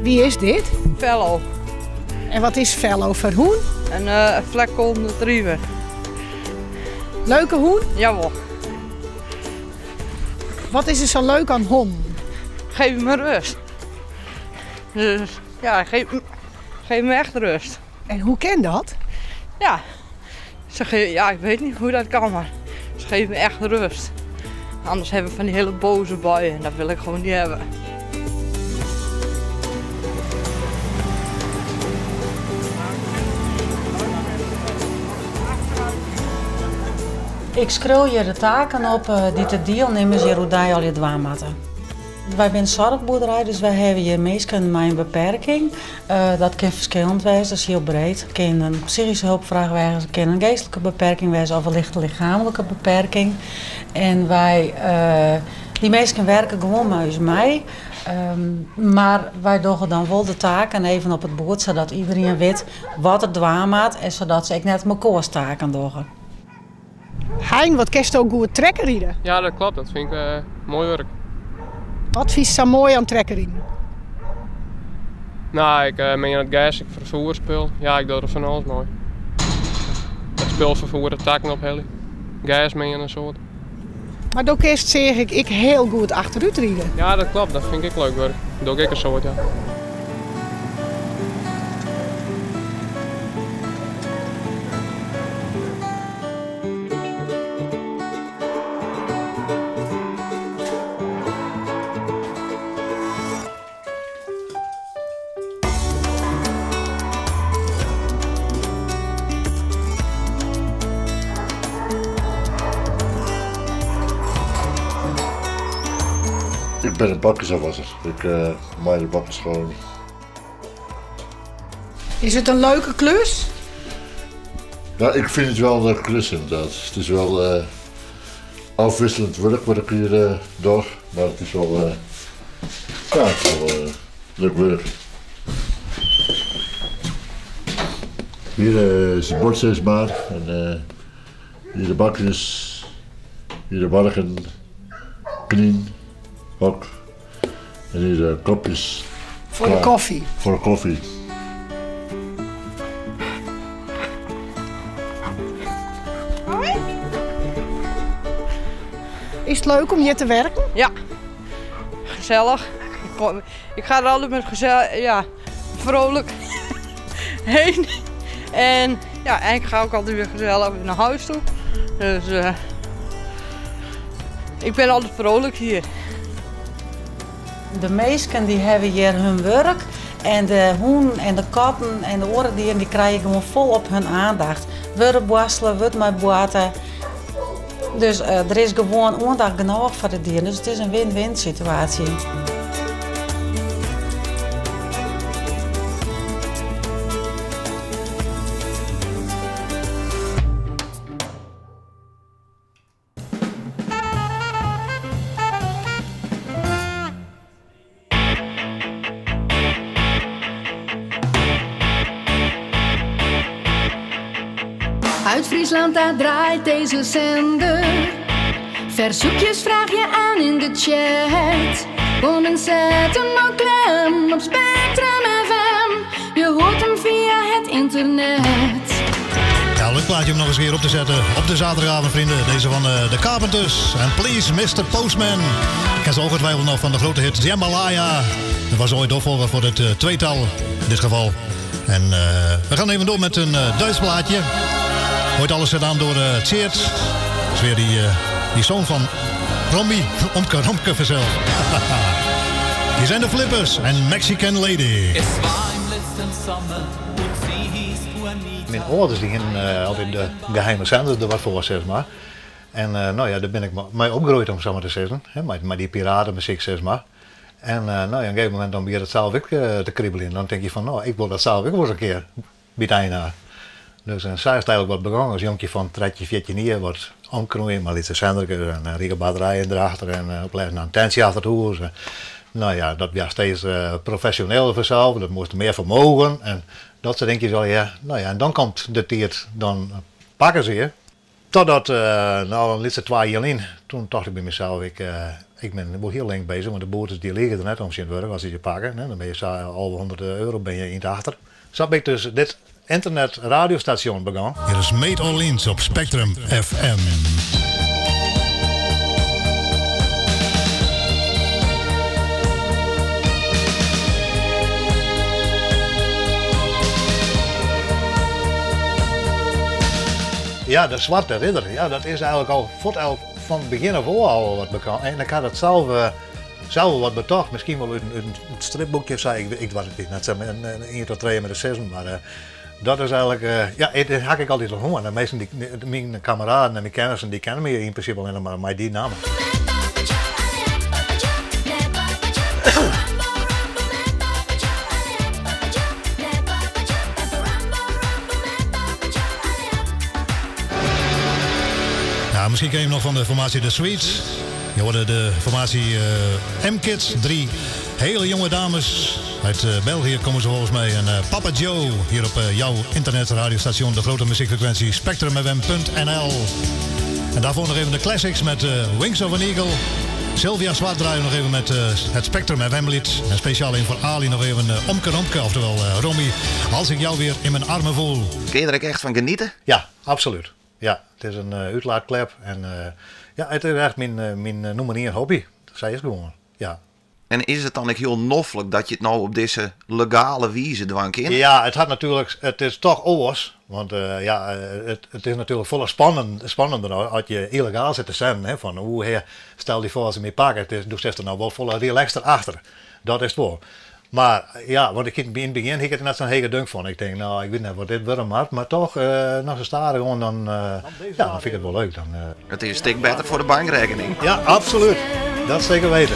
Wie is dit? Fellow. En wat is Fellow voor hoen? Een Fleckle retriever. Leuke hoen? Jawel. Wat is er zo leuk aan honden? Geef me rust. Dus ja, geef me echt rust. En hoe ken dat? Ja. Ja, ik weet niet hoe dat kan, maar ze geven me echt rust. Anders hebben we van die hele boze buien en dat wil ik gewoon niet hebben. Ik schreeuw je de taken op die te deelnemers hier hoe die al je dwaamatten. Wij zijn een zorgboerderij, dus wij hebben hier mensen met een beperking. Dat kan verschillend zijn, dat is heel breed. Het kan een psychische hulpvraag zijn, het kan een geestelijke beperking zijn of een lichte lichamelijke beperking. En wij, die mensen werken gewoon met mij. Maar wij doen dan wel de taken even op het bord, zodat iedereen weet wat het dwaamaat en zodat ze ook net mijn koorstaken doen. Hein, wat kerst ook goed trekkerrieden? Ja, dat klopt. Dat vind ik mooi werk. Wat vind je zo mooi aan trekkerrieden? Nou, ik ben in het gas, ik vervoer speel. Ja, ik doe er van alles mooi. Het speel vervoeren, takken ophellen. Gas mee en een soort. Maar door kerst zeg ik heel goed achteruit rieden. Ja, dat klopt. Dat vind ik leuk werk. Dat doe ik een soort, ja. Ik ben een bakkersafwasser. Ik maai de bakken schoon. Is het een leuke klus? Ja, ik vind het wel een klus inderdaad. Het is wel afwisselend werk wat ik hier doe, maar het is wel, ja, het is wel leuk werk. Hier is de bord steeds maar en hier de bakjes, hier de wargen, knien. Ook. En hier de kopjes. Voor de koffie. Voor de koffie. Is het leuk om hier te werken? Ja, gezellig. Ik ga er altijd met vrolijk heen. En ja, eigenlijk ga ik altijd weer gezellig naar huis toe. Dus ik ben altijd vrolijk hier. De meesten die hebben hier hun werk en de hoen en de katten en de orendieren die krijgen gewoon volop hun aandacht. We borstelen, we met boaten. Dus er is gewoon aandacht genoeg voor de dieren. Dus het is een win-win situatie. Uit Friesland, daar draait deze zender. Verzoekjes vraag je aan in de chat. Kom en zet hem ook klem op Spectrum FM. Je hoort hem via het internet. Ja, leuk plaatje om nog eens weer op te zetten op de zaterdagavond, vrienden. Deze van de Carpenters en Please Mr. Postman. Ik ken ze ongetwijfeld nog van de grote hit Jambalaya. Dat was ooit opvolger voor het tweetal in dit geval. En we gaan even door met een Duits plaatje. Wordt alles gedaan door Tjeerd. Dat is weer die zoon van Rombi, Romke vanzelf. Hier zijn de Flippers en Mexican Lady. Mijn ouders die gingen altijd de geheime zender er wat voor, zeg maar. En nou ja, daar ben ik mee opgegroeid, om zo maar te zeggen. Met die piratenmuziek, zeg maar. En nou ja, op een gegeven moment dan begint het zelf ook te kribbelen. En dan denk je van, nou, ik wil dat zelf ook wel eens een keer bijna. Dus zij is eigenlijk wat begonnen als jongetje van 13, 14 jaar, wat omkroeien, maar iets zendertjes en rieke batterijen erachter en opleggen een tentje achter het hoes. Nou ja, dat werd steeds professioneler vanzelf, dat moest meer vermogen en dat soort dingetjes al, ja. Nou ja, en dan komt de tijd, dan pakken ze je. Totdat, nou, een laatste 2 jaar in, toen dacht ik bij mezelf, ik ben wel heel lang bezig, want de booters die liggen er net om Sint-Wurg als ze je pakken. Hè, dan ben je al 100 euro ben je in het achter. Zo ben ik dus dit internet radiostation begonnen. Hier is Made Orleans op Spectrum FM. Ja, de Zwarte Ridder, ja, dat is eigenlijk al van het begin af aan al wat bekend. En ik had het zelf wat betocht, misschien wel een stripboekje of zo. Ik was het net zo een 1 tot 2 met de 6, maar dat is eigenlijk, ja, dat had ik altijd al gehoord. De meeste mijn kameraden en mijn kennissen die kennen me in principe alleen maar met die namen. Misschien ken je hem nog van de formatie The Sweets. Je hoorde de formatie M-Kids. 3 hele jonge dames. Uit België komen ze volgens mij. En Papa Joe hier op jouw internetradiostation. De grote muziekfrequentie spectrumfm.nl. En daarvoor nog even de classics met Wings of an Eagle. Sylvia Zwart draaien nog even met het Spectrum FM lied. En speciaal in voor Ali nog even Omke Romke. Oftewel Romy. Als ik jou weer in mijn armen voel. Kun je er echt van genieten? Ja, absoluut. Ja, het is een uitlaatklep en ja, het is echt mijn nummer hobby. Dat zei je gewoon, ja. En is het dan ook heel noffelijk dat je het nou op deze legale wijze dwang in? Ja, het is toch oors, want ja, het is natuurlijk volle spannender als je illegaal zit te zenden. Hè, van hoe stel je voor als ze mee pakken, dus is er nou wel volle relax erachter. Dat is het wel. Maar ja, want in het begin had ik het net zo'n hele dunk van. Ik denk, nou, ik weet niet wat dit wordt, maar toch, nog zo staren gewoon, dan ja, dan vind ik het wel leuk. Dan, Het is een stuk beter voor de bankrekening. Ja, absoluut. Dat zeker weten.